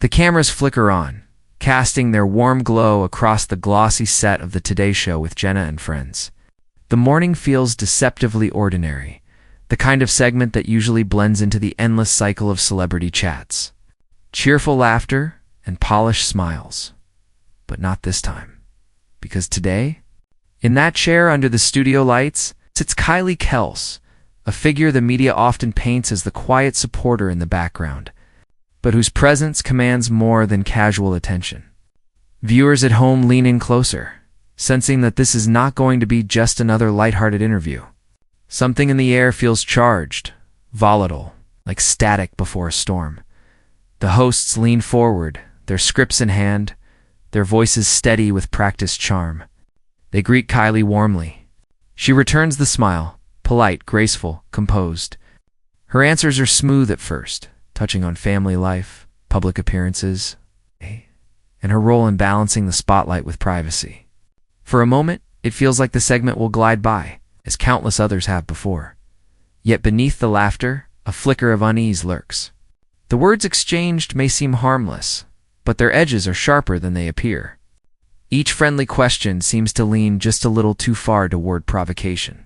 The cameras flicker on, casting their warm glow across the glossy set of the Today Show with Jenna and friends. The morning feels deceptively ordinary, the kind of segment that usually blends into the endless cycle of celebrity chats. Cheerful laughter and polished smiles. But not this time. Because today, in that chair under the studio lights, sits Kylie Kelce, a figure the media often paints as the quiet supporter in the background, but whose presence commands more than casual attention. Viewers at home lean in closer, sensing that this is not going to be just another lighthearted interview. Something in the air feels charged, volatile, like static before a storm. The hosts lean forward, their scripts in hand, their voices steady with practiced charm. They greet Kylie warmly. She returns the smile, polite, graceful, composed. Her answers are smooth at first, touching on family life, public appearances, and her role in balancing the spotlight with privacy. For a moment, it feels like the segment will glide by, as countless others have before. Yet beneath the laughter, a flicker of unease lurks. The words exchanged may seem harmless, but their edges are sharper than they appear. Each friendly question seems to lean just a little too far toward provocation.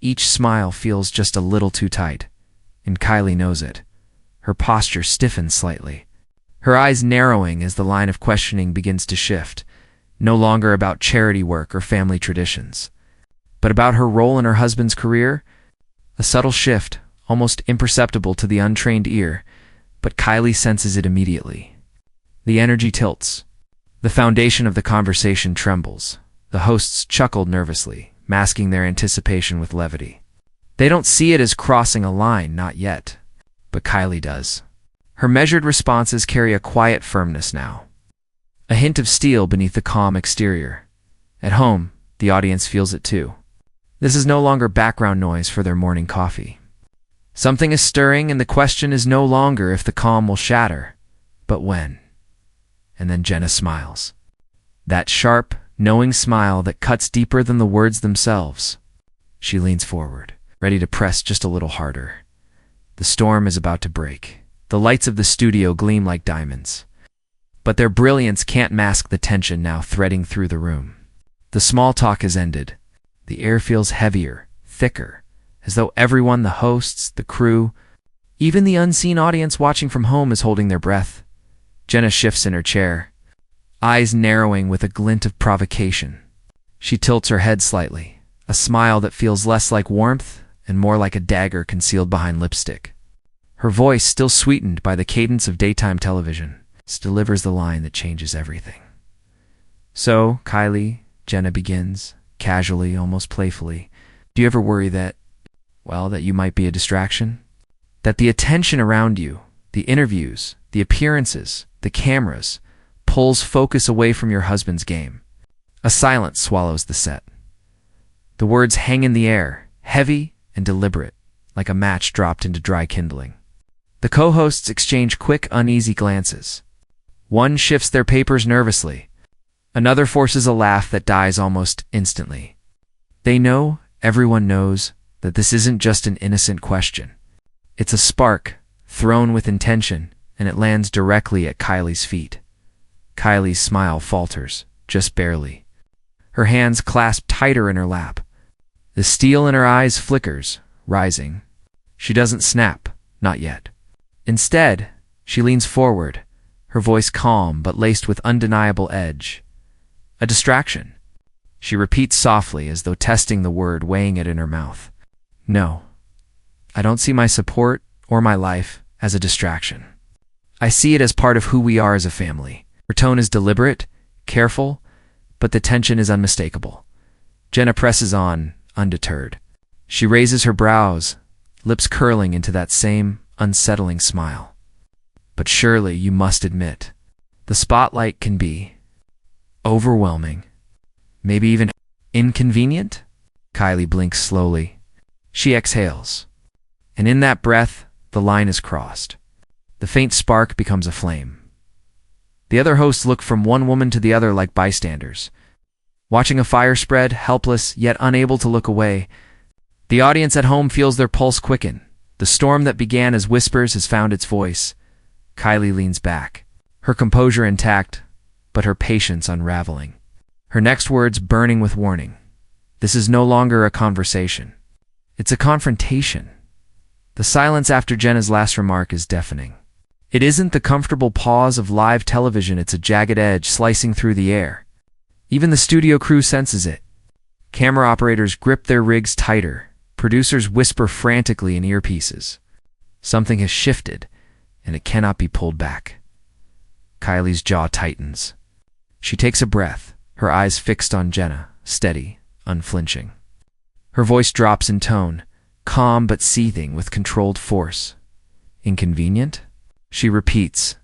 Each smile feels just a little too tight, and Kylie knows it. Her posture stiffens slightly, her eyes narrowing as the line of questioning begins to shift, no longer about charity work or family traditions, but about her role in her husband's career. A subtle shift, almost imperceptible to the untrained ear, but Kylie senses it immediately. The energy tilts. The foundation of the conversation trembles. The hosts chuckle nervously, masking their anticipation with levity. They don't see it as crossing a line, not yet, but Kylie does. Her measured responses carry a quiet firmness now, a hint of steel beneath the calm exterior. At home, the audience feels it too. This is no longer background noise for their morning coffee. Something is stirring, and the question is no longer if the calm will shatter, but when. And then Jenna smiles. That sharp, knowing smile that cuts deeper than the words themselves. She leans forward, ready to press just a little harder. The storm is about to break. The lights of the studio gleam like diamonds. But their brilliance can't mask the tension now threading through the room. The small talk has ended. The air feels heavier, thicker, as though everyone, the hosts, the crew, even the unseen audience watching from home, is holding their breath. Jenna shifts in her chair, eyes narrowing with a glint of provocation. She tilts her head slightly, a smile that feels less like warmth and more like a dagger concealed behind lipstick. Her voice, still sweetened by the cadence of daytime television, delivers the line that changes everything. "So, Kylie," Jenna begins, casually, almost playfully, "do you ever worry that you might be a distraction? That the attention around you, the interviews, the appearances, the cameras, pulls focus away from your husband's game?" A silence swallows the set. The words hang in the air, heavy and deliberate, like a match dropped into dry kindling. The co-hosts exchange quick, uneasy glances. One shifts their papers nervously. Another forces a laugh that dies almost instantly. They know, everyone knows, that this isn't just an innocent question. It's a spark, thrown with intention, and it lands directly at Kylie's feet. Kylie's smile falters, just barely. Her hands clasp tighter in her lap. The steel in her eyes flickers, rising. She doesn't snap, not yet. Instead, she leans forward, her voice calm but laced with undeniable edge. "A distraction," she repeats softly, as though testing the word, weighing it in her mouth. "No, I don't see my support or my life as a distraction. I see it as part of who we are as a family." Her tone is deliberate, careful, but the tension is unmistakable. Jenna presses on, undeterred. She raises her brows, lips curling into that same unsettling smile. "But surely you must admit, the spotlight can be overwhelming, maybe even inconvenient?" Kylie blinks slowly. She exhales, and in that breath, the line is crossed. The faint spark becomes a flame. The other hosts look from one woman to the other like bystanders, watching a fire spread, helpless yet unable to look away. The audience at home feels their pulse quicken. The storm that began as whispers has found its voice. Kylie leans back, her composure intact, but her patience unraveling. Her next words burning with warning. This is no longer a conversation. It's a confrontation. The silence after Jenna's last remark is deafening. It isn't the comfortable pause of live television, it's a jagged edge slicing through the air. Even the studio crew senses it. Camera operators grip their rigs tighter. Producers whisper frantically in earpieces. Something has shifted, and it cannot be pulled back. Kylie's jaw tightens. She takes a breath, her eyes fixed on Jenna, steady, unflinching. Her voice drops in tone, calm but seething with controlled force. Inconvenient? She repeats,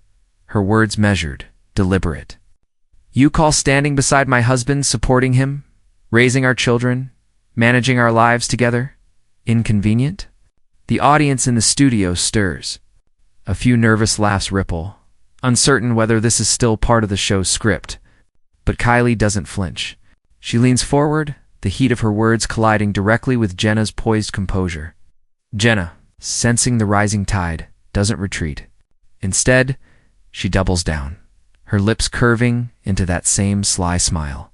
her words measured, deliberate. You call standing beside my husband, supporting him, raising our children, managing our lives together, inconvenient? The audience in the studio stirs. A few nervous laughs ripple, uncertain whether this is still part of the show's script. But Kylie doesn't flinch. She leans forward, the heat of her words colliding directly with Jenna's poised composure. Jenna, sensing the rising tide, doesn't retreat. Instead, she doubles down, her lips curving into that same sly smile.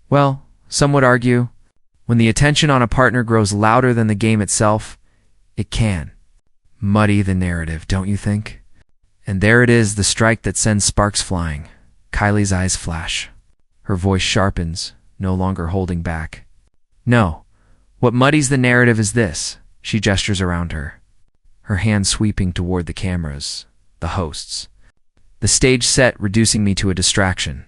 Well, some would argue, when the attention on a partner grows louder than the game itself, it can muddy the narrative, don't you think? And there it is, the strike that sends sparks flying. Kylie's eyes flash. Her voice sharpens, no longer holding back. No, what muddies the narrative is this. She gestures around her, her hand sweeping toward the cameras, the hosts. The stage set reducing me to a distraction.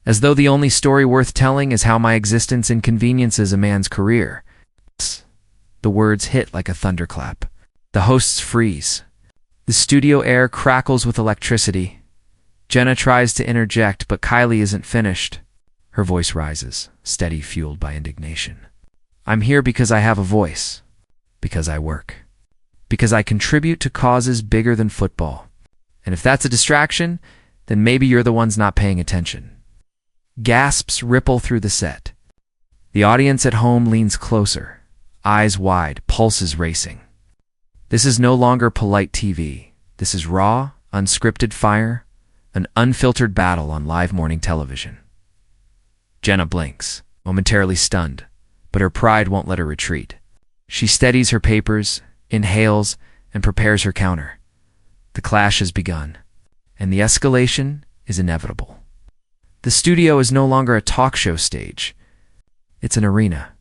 As though the only story worth telling is how my existence inconveniences a man's career. The words hit like a thunderclap. The hosts freeze. The studio air crackles with electricity. Jenna tries to interject, but Kylie isn't finished. Her voice rises, steady, fueled by indignation. I'm here because I have a voice. Because I work. Because I contribute to causes bigger than football. And if that's a distraction, then maybe you're the ones not paying attention. Gasps ripple through the set. The audience at home leans closer, eyes wide, pulses racing. This is no longer polite TV. This is raw, unscripted fire, an unfiltered battle on live morning television. Jenna blinks, momentarily stunned, but her pride won't let her retreat. She steadies her papers, inhales, and prepares her counter. The clash has begun, and the escalation is inevitable. The studio is no longer a talk show stage. It's an arena.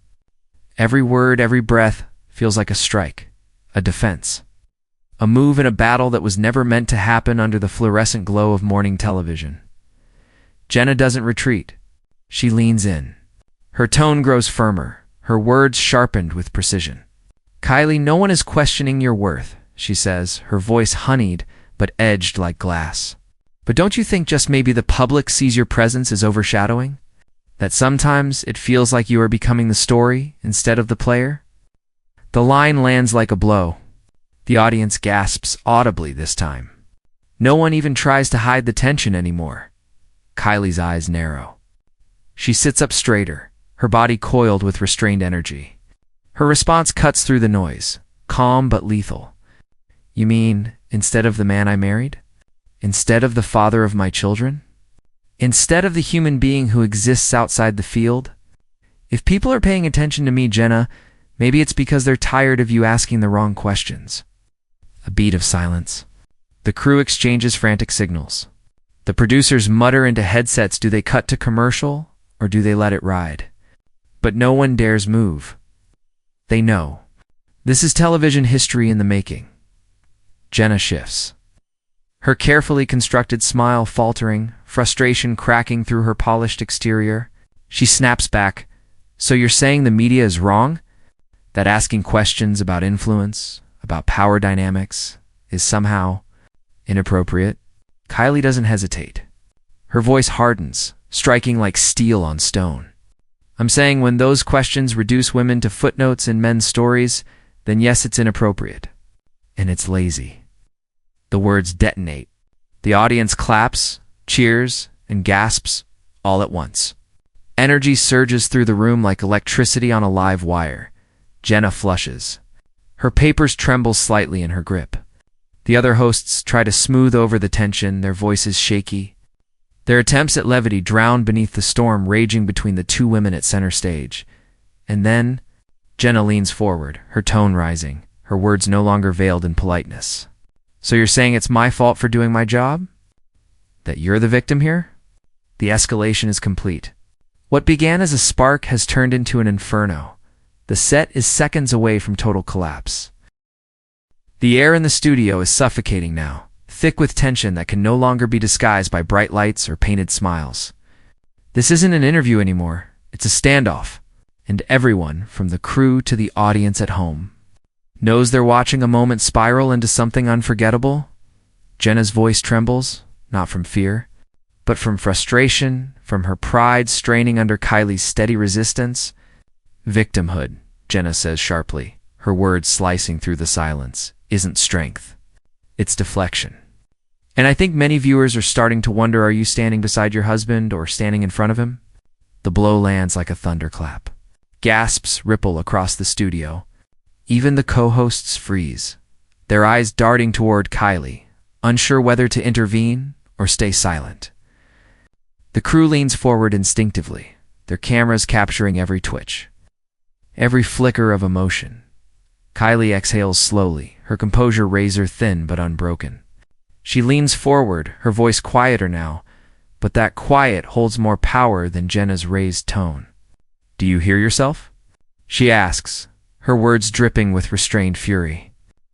Every word, every breath feels like a strike, a defense, a move in a battle that was never meant to happen under the fluorescent glow of morning television. Jenna doesn't retreat. She leans in. Her tone grows firmer, her words sharpened with precision. Kylie, no one is questioning your worth, she says, her voice honeyed but edged like glass. But don't you think just maybe the public sees your presence as overshadowing? That sometimes it feels like you are becoming the story instead of the player? The line lands like a blow. The audience gasps audibly this time. No one even tries to hide the tension anymore. Kylie's eyes narrow. She sits up straighter, her body coiled with restrained energy. Her response cuts through the noise, calm but lethal. You mean, instead of the man I married? Instead of the father of my children? Instead of the human being who exists outside the field? If people are paying attention to me, Jenna, maybe it's because they're tired of you asking the wrong questions. A beat of silence. The crew exchanges frantic signals. The producers mutter into headsets, do they cut to commercial or do they let it ride? But no one dares move. They know. This is television history in the making. Jenna shifts. Her carefully constructed smile faltering, frustration cracking through her polished exterior. She snaps back. So you're saying the media is wrong? That asking questions about influence, about power dynamics, is somehow inappropriate? Kylie doesn't hesitate. Her voice hardens, striking like steel on stone. I'm saying when those questions reduce women to footnotes in men's stories, then yes, it's inappropriate. And it's lazy. The words detonate. The audience claps, cheers, and gasps all at once. Energy surges through the room like electricity on a live wire. Jenna flushes. Her papers tremble slightly in her grip. The other hosts try to smooth over the tension, their voices shaky. Their attempts at levity drown beneath the storm raging between the two women at center stage. And then, Jenna leans forward, her tone rising, her words no longer veiled in politeness. "So you're saying it's my fault for doing my job? That you're the victim here?" The escalation is complete. What began as a spark has turned into an inferno. The set is seconds away from total collapse. The air in the studio is suffocating now, thick with tension that can no longer be disguised by bright lights or painted smiles. This isn't an interview anymore, it's a standoff, and everyone, from the crew to the audience at home, knows they're watching a moment spiral into something unforgettable. Jenna's voice trembles, not from fear, but from frustration, from her pride straining under Kylie's steady resistance. "Victimhood," Jenna says sharply, her words slicing through the silence, "isn't strength. It's deflection." And I think many viewers are starting to wonder, are you standing beside your husband or standing in front of him? The blow lands like a thunderclap. Gasps ripple across the studio. Even the co-hosts freeze, their eyes darting toward Kylie, unsure whether to intervene or stay silent. The crew leans forward instinctively, their cameras capturing every twitch, every flicker of emotion. Kylie exhales slowly, her composure razor-thin but unbroken. She leans forward, her voice quieter now, but that quiet holds more power than Jenna's raised tone. "Do you hear yourself?" she asks, her words dripping with restrained fury.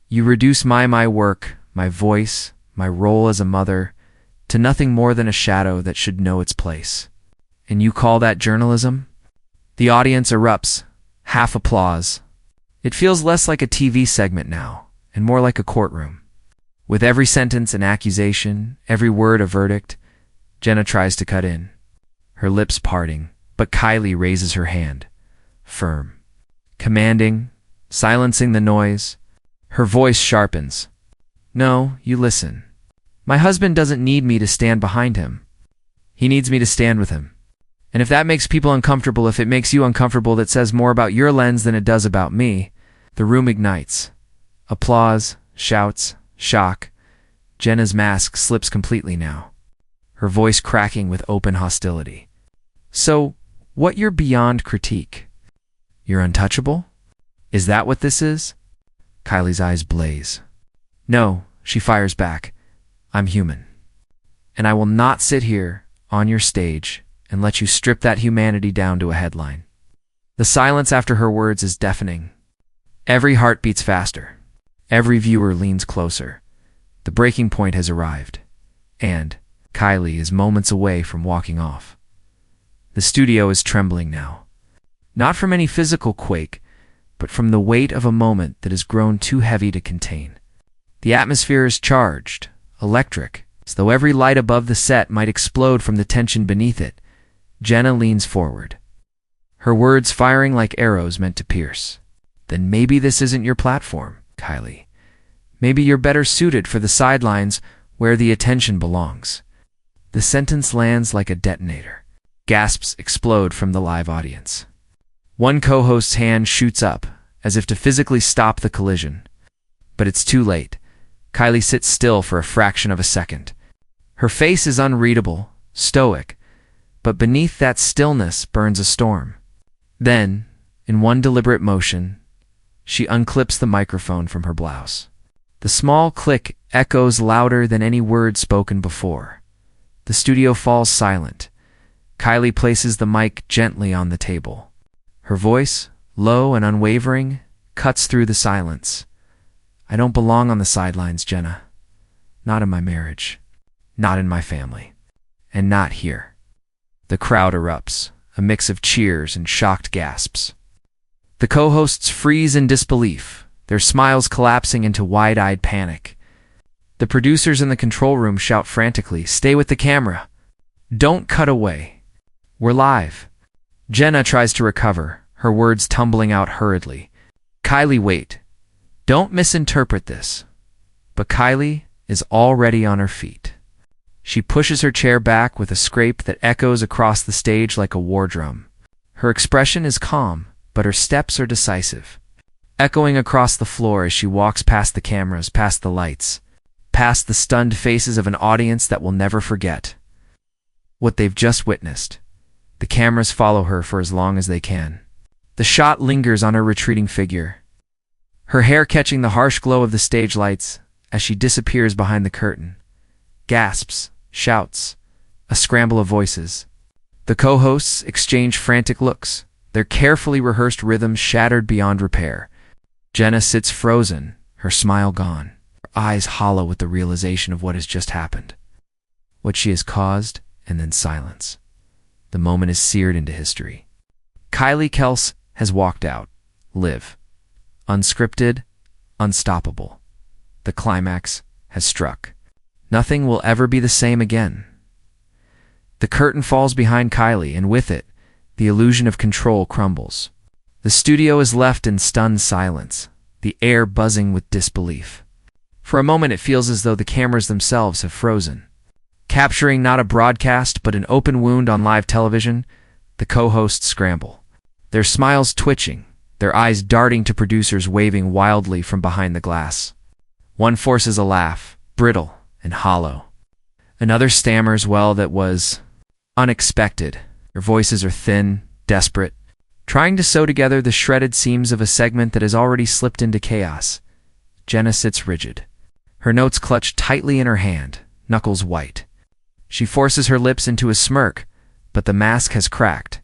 "You reduce my work, my voice, my role as a mother, to nothing more than a shadow that should know its place. And you call that journalism?" The audience erupts, half applause. It feels less like a TV segment now, and more like a courtroom. With every sentence an accusation, every word a verdict, Jenna tries to cut in, her lips parting, but Kylie raises her hand, firm, commanding, silencing the noise. Her voice sharpens. "No, you listen. My husband doesn't need me to stand behind him. He needs me to stand with him. And if that makes people uncomfortable, if it makes you uncomfortable, that says more about your lens than it does about me." The room ignites. Applause, shouts, shock. Jenna's mask slips completely now, her voice cracking with open hostility. "So, what, you're beyond critique? You're untouchable? Is that what this is?" Kylie's eyes blaze. "No," she fires back. "I'm human. And I will not sit here, on your stage, and let you strip that humanity down to a headline." The silence after her words is deafening. Every heart beats faster. Every viewer leans closer. The breaking point has arrived. And Kylie is moments away from walking off. The studio is trembling now. Not from any physical quake, but from the weight of a moment that has grown too heavy to contain. The atmosphere is charged, electric, as though every light above the set might explode from the tension beneath it. Jenna leans forward, her words firing like arrows meant to pierce. "Then maybe this isn't your platform, Kylie. Maybe you're better suited for the sidelines where the attention belongs." The sentence lands like a detonator. Gasps explode from the live audience. One co-host's hand shoots up, as if to physically stop the collision. But it's too late. Kylie sits still for a fraction of a second. Her face is unreadable, stoic, but beneath that stillness burns a storm. Then, in one deliberate motion, she unclips the microphone from her blouse. The small click echoes louder than any word spoken before. The studio falls silent. Kylie places the mic gently on the table. Her voice, low and unwavering, cuts through the silence. "I don't belong on the sidelines, Jenna. Not in my marriage. Not in my family. And not here." The crowd erupts, a mix of cheers and shocked gasps. The co-hosts freeze in disbelief, their smiles collapsing into wide-eyed panic. The producers in the control room shout frantically, "Stay with the camera. Don't cut away. We're live." Jenna tries to recover, her words tumbling out hurriedly. "Kylie, wait. Don't misinterpret this." But Kylie is already on her feet. She pushes her chair back with a scrape that echoes across the stage like a war drum. Her expression is calm, but her steps are decisive, echoing across the floor as she walks past the cameras, past the lights, past the stunned faces of an audience that will never forget what they've just witnessed. The cameras follow her for as long as they can. The shot lingers on her retreating figure, her hair catching the harsh glow of the stage lights as she disappears behind the curtain. Gasps, shouts, a scramble of voices. The co-hosts exchange frantic looks, their carefully rehearsed rhythms shattered beyond repair. Jenna sits frozen, her smile gone, her eyes hollow with the realization of what has just happened, what she has caused, and then silence. The moment is seared into history. Kylie Kelce has walked out. Live. Unscripted, unstoppable. The climax has struck. Nothing will ever be the same again. The curtain falls behind Kylie, and with it, the illusion of control crumbles. The studio is left in stunned silence, the air buzzing with disbelief. For a moment it feels as though the cameras themselves have frozen. Capturing not a broadcast but an open wound on live television, the co-hosts scramble. Their smiles twitching, their eyes darting to producers waving wildly from behind the glass. One forces a laugh, brittle and hollow. Another stammers, well, that was unexpected. Their voices are thin, desperate, trying to sew together the shredded seams of a segment that has already slipped into chaos. Jenna sits rigid, her notes clutched tightly in her hand, knuckles white. She forces her lips into a smirk, but the mask has cracked.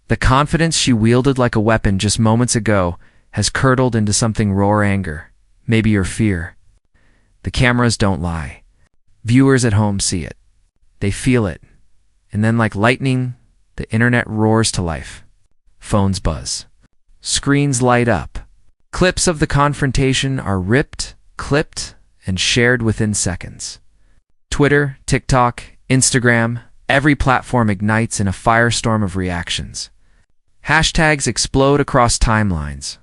The confidence she wielded like a weapon just moments ago has curdled into something raw anger, maybe her fear. The cameras don't lie. Viewers at home see it. They feel it. And then like lightning, the internet roars to life. Phones buzz. Screens light up. Clips of the confrontation are ripped, clipped, and shared within seconds. Twitter, TikTok, Instagram, every platform ignites in a firestorm of reactions. Hashtags explode across timelines.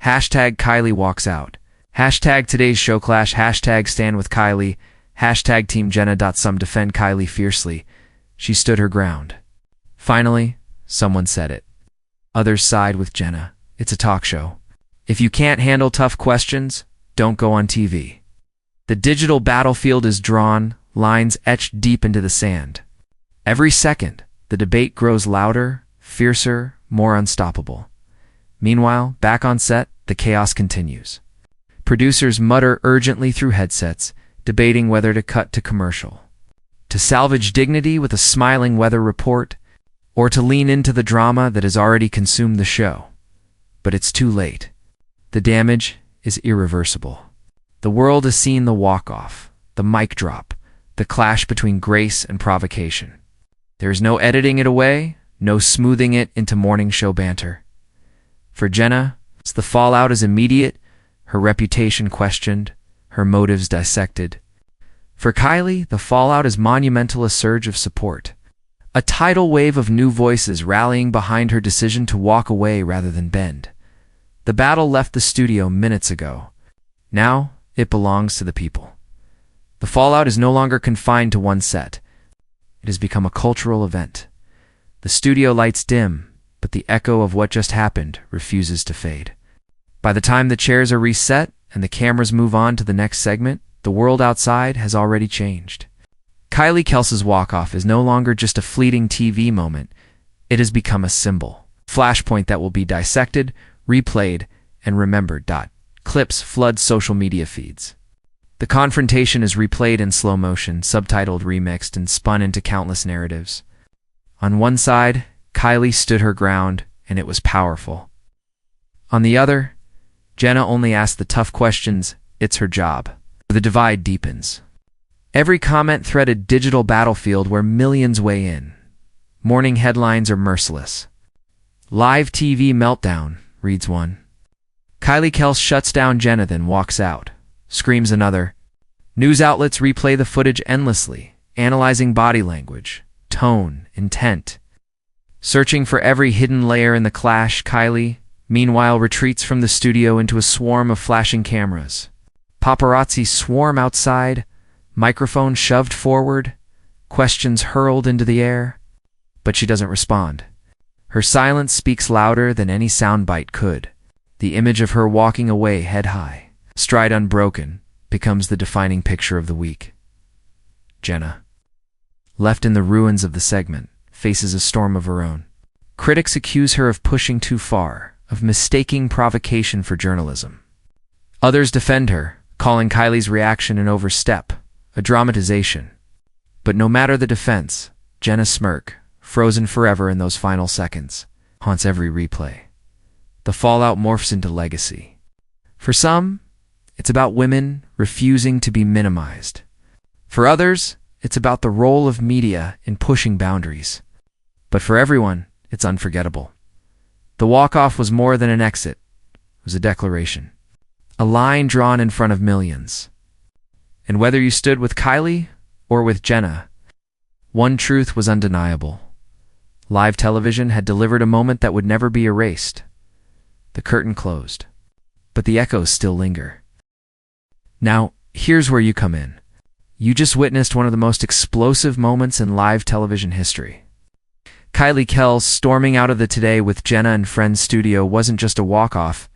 Hashtag Kylie walks out. Hashtag today's show clash. Hashtag stand with Kylie. Hashtag team Jenna. Some defend Kylie fiercely. She stood her ground. Finally, someone said it. Others side with Jenna. It's a talk show. If you can't handle tough questions, don't go on TV. The digital battlefield is drawn, lines etched deep into the sand. Every second, the debate grows louder, fiercer, more unstoppable. Meanwhile, back on set, the chaos continues. Producers mutter urgently through headsets, debating whether to cut to commercial, to salvage dignity with a smiling weather report, or to lean into the drama that has already consumed the show. But it's too late. The damage is irreversible. The world has seen the walk-off, the mic drop, the clash between grace and provocation. There is no editing it away, no smoothing it into morning show banter. For Jenna, the fallout is immediate, her reputation questioned, her motives dissected. For Kylie, the fallout is monumental, a surge of support. A tidal wave of new voices rallying behind her decision to walk away rather than bend. The battle left the studio minutes ago. Now, it belongs to the people. The fallout is no longer confined to one set. It has become a cultural event. The studio lights dim, but the echo of what just happened refuses to fade. By the time the chairs are reset and the cameras move on to the next segment, the world outside has already changed. Kylie Kelce's walk-off is no longer just a fleeting TV moment. It has become a symbol, flashpoint that will be dissected, replayed, and remembered. Clips flood social media feeds. The confrontation is replayed in slow motion, subtitled, remixed, and spun into countless narratives. On one side, Kylie stood her ground, and it was powerful. On the other, Jenna only asked the tough questions. It's her job. The divide deepens. Every comment thread a digital battlefield where millions weigh in. Morning headlines are merciless. Live TV meltdown, reads one. Kylie Kelce shuts down Jenna, then walks out, screams another. News outlets replay the footage endlessly, analyzing body language, tone, intent. Searching for every hidden layer in the clash, Kylie, meanwhile, retreats from the studio into a swarm of flashing cameras. Paparazzi swarm outside, microphone shoved forward, questions hurled into the air. But she doesn't respond. Her silence speaks louder than any soundbite could. The image of her walking away head high, stride unbroken, becomes the defining picture of the week. Jenna, left in the ruins of the segment, faces a storm of her own. Critics accuse her of pushing too far, of mistaking provocation for journalism. Others defend her, calling Kylie's reaction an overstep, a dramatization. But no matter the defense, Jenna's smirk, frozen forever in those final seconds, haunts every replay. The fallout morphs into legacy. For some, it's about women refusing to be minimized. For others, it's about the role of media in pushing boundaries. But for everyone, it's unforgettable. The walk-off was more than an exit. It was a declaration. A line drawn in front of millions. And whether you stood with Kylie or with Jenna, one truth was undeniable. Live television had delivered a moment that would never be erased. The curtain closed, but the echoes still linger. Now, here's where you come in. You just witnessed one of the most explosive moments in live television history. Kylie Kelce storming out of the Today with Jenna and Friends studio wasn't just a walk-off,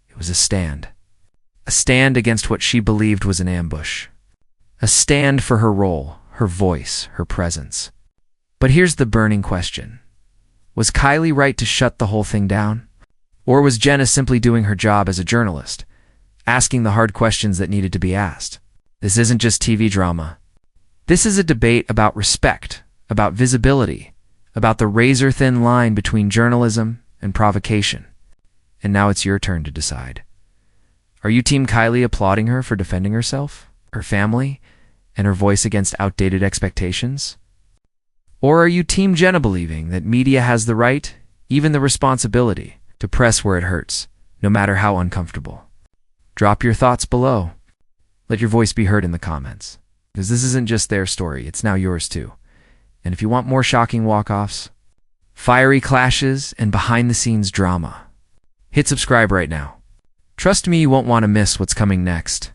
it was a stand. A stand against what she believed was an ambush. A stand for her role, her voice, her presence. But here's the burning question. Was Kylie right to shut the whole thing down? Or was Jenna simply doing her job as a journalist, asking the hard questions that needed to be asked? This isn't just TV drama. This is a debate about respect, about visibility, about the razor-thin line between journalism and provocation. And now it's your turn to decide. Are you Team Kylie applauding her for defending herself, her family, and her voice against outdated expectations? Or are you Team Jenna believing that media has the right, even the responsibility, to press where it hurts, no matter how uncomfortable? Drop your thoughts below. Let your voice be heard in the comments. Because this isn't just their story, it's now yours too. And if you want more shocking walk-offs, fiery clashes, and behind-the-scenes drama, hit subscribe right now. Trust me, you won't want to miss what's coming next.